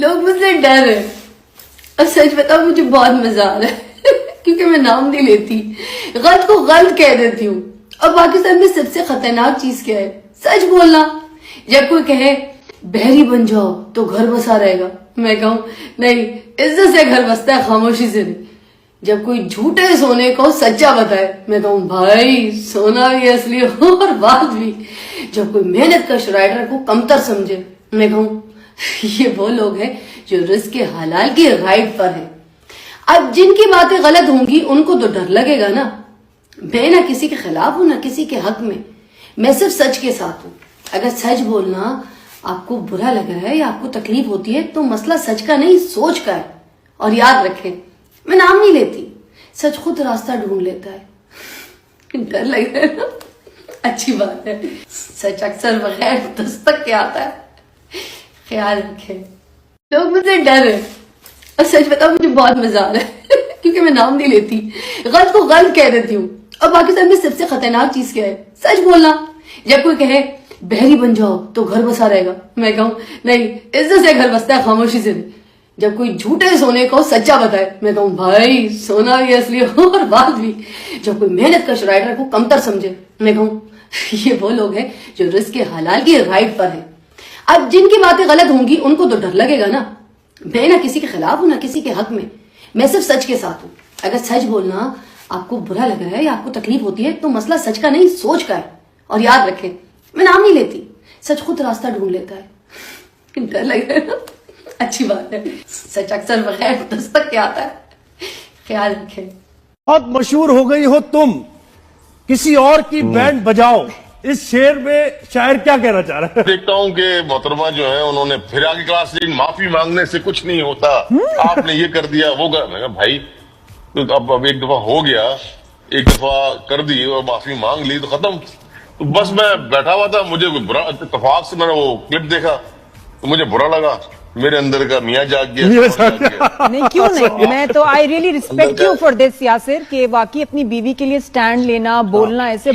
لوگ مجھ سے ڈر رہے ہیں اور سچ بتاؤ مجھے بہت مزہ آ رہا ہے کیونکہ میں نام نہیں لیتی، غلط کو غلط کہہ دیتی ہوں. اور پاکستان میں سب سے خطرناک چیز کیا ہے؟ سچ بولنا. جب کوئی کہے بحری بن جاؤ تو گھر بسا رہے گا، میں کہوں نہیں، عزت سے گھر بستا ہے، خاموشی سے نہیں. جب کوئی جھوٹے سونے کو سچا بتائے، میں کہوں بھائی سونا بھی اصلی ہو اور بات بھی. جب کوئی محنت کش رائٹر کو کمتر سمجھے، میں کہوں یہ وہ لوگ ہیں جو رزق حلال کی رائٹ پر ہیں. اب جن کی باتیں غلط ہوں گی ان کو تو ڈر لگے گا نا. میں نہ کسی کے خلاف ہوں نہ کسی کے حق میں صرف سچ کے ساتھ ہوں. اگر سچ بولنا آپ کو برا لگ رہا ہے یا آپ کو تکلیف ہوتی ہے تو مسئلہ سچ کا نہیں سوچ کا ہے. اور یاد رکھیں میں نام نہیں لیتی، سچ خود راستہ ڈھونڈ لیتا ہے. ڈر لگ رہا ہے نا؟ اچھی بات ہے، سچ اکثر بغیر دستک کے آتا ہے. خیال رکھیں. لوگ مجھ سے ڈر رہے ہیں اور سچ بتاؤ مجھے بہت مزہ آ رہا ہے کیونکہ میں نام نہیں لیتی، غلط کو غلط کہہ دیتی ہوں. اور پاکستان میں سب سے خطرناک چیز کیا ہے؟ سچ بولنا. جب کوئی کہے بحری بن جاؤ تو گھر بسا رہے گا، میں کہوں نہیں، عزت سے گھر بستا ہے، خاموشی سے نہیں. جب کوئی جھوٹے سونے کو سچا بتائے، میں کہوں بھائی سونا بھی اصلی ہو اور بات بھی. جب کوئی محنت کش رائٹر کو کمتر سمجھے، میں کہوں یہ وہ لوگ ہیں جو رزق حلال کی رائٹ پر ہیں. اب جن کی باتیں غلط ہوں گی ان کو تو ڈر لگے گا نا. میں نہ کسی کے خلاف ہوں نہ کسی کے حق میں صرف سچ کے ساتھ ہوں. اگر سچ بولنا آپ کو برا لگ رہا ہے یا آپ کو تکلیف ہوتی ہے تو مسئلہ سچ کا نہیں سوچ کا ہے. اور یاد رکھیں میں نام نہیں لیتی، سچ خود راستہ ڈھونڈ لیتا ہے. ڈر لگ رہا ہے نا؟ اچھی بات ہے، سچ اکثر بغیر دستک کے آتا ہے. خیال رکھیں. بہت مشہور ہو گئی ہو تم، کسی اور کی بینڈ بجاؤ، اس شعر میں شاعر کیا کہنا چاہ رہا ہے؟ دیکھتا ہوں کہ محترمہ جو ہے انہوں نے پھر آگے کلاس لی، معافی مانگنے سے کچھ نہیں ہوتا، آپ نے یہ کر دیا وہ کر. میں کہا بھائی اب ایک دفعہ ہو گیا، ایک دفعہ کر دی اور معافی مانگ لی تو ختم. تو بس میں بیٹھا ہوا تھا، مجھے کوئی برا اتفاق سے میں نے وہ کلپ دیکھا تو مجھے برا لگا، میرے اندر کا میاں جاگ گیا. نہیں کیوں نہیں، میں تو I really respect you for this Yasir کہ واقعی اپنی بیوی کے لیے سٹینڈ لینا، بولنا ایسے